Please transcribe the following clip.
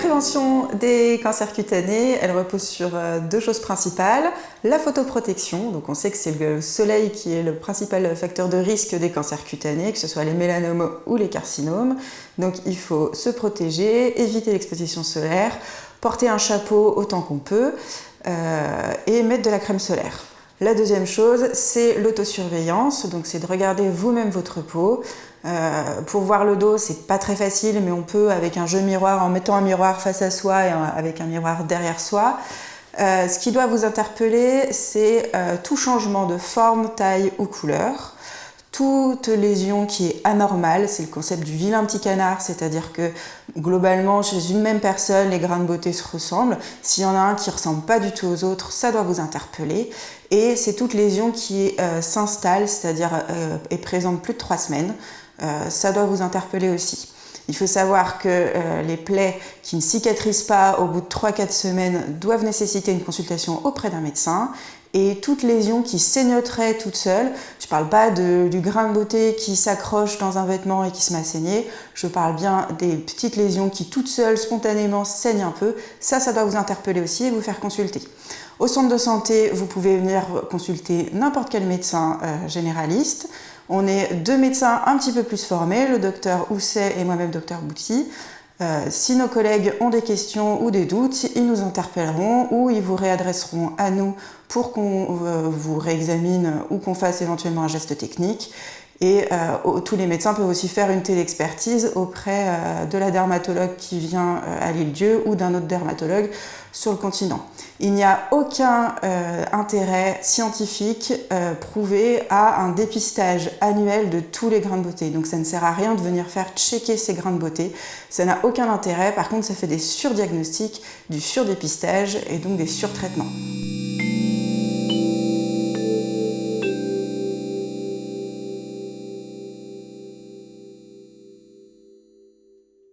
prévention des cancers cutanés, elle repose sur deux choses principales. La photoprotection, donc on sait que c'est le soleil qui est le principal facteur de risque des cancers cutanés, que ce soit les mélanomes ou les carcinomes. Donc il faut se protéger, éviter l'exposition solaire, porter un chapeau autant qu'on peut et mettre de la crème solaire. La deuxième chose, c'est l'autosurveillance, donc c'est de regarder vous-même votre peau. Pour voir le dos, c'est pas très facile, mais on peut avec un jeu miroir, en mettant un miroir face à soi et avec un miroir derrière soi. Ce qui doit vous interpeller, c'est tout changement de forme, taille ou couleur. Toute lésion qui est anormale, c'est le concept du vilain petit canard, c'est-à-dire que globalement, chez une même personne, les grains de beauté se ressemblent. S'il y en a un qui ne ressemble pas du tout aux autres, ça doit vous interpeller. Et c'est toute lésion qui s'installe, c'est-à-dire est présente plus de 3 semaines. Ça doit vous interpeller aussi. Il faut savoir que les plaies qui ne cicatrisent pas au bout de 3-4 semaines doivent nécessiter une consultation auprès d'un médecin. Et toute lésion qui saignoterait toute seule, je ne parle pas du grain de beauté qui s'accroche dans un vêtement et qui se met à saigner, je parle bien des petites lésions qui toutes seules, spontanément, saignent un peu. Ça doit vous interpeller aussi et vous faire consulter. Au centre de santé, vous pouvez venir consulter n'importe quel médecin généraliste. On est 2 médecins un petit peu plus formés, le docteur Housset et moi-même docteur Bouty. Si nos collègues ont des questions ou des doutes, ils nous interpelleront ou ils vous réadresseront à nous pour qu'on vous réexamine ou qu'on fasse éventuellement un geste technique. Et tous les médecins peuvent aussi faire une téléexpertise auprès de la dermatologue qui vient à l'Île-Dieu ou d'un autre dermatologue sur le continent. Il n'y a aucun intérêt scientifique prouvé à un dépistage annuel de tous les grains de beauté. Donc ça ne sert à rien de venir faire checker ces grains de beauté. Ça n'a aucun intérêt. Par contre, ça fait des surdiagnostics, du surdépistage et donc des surtraitements.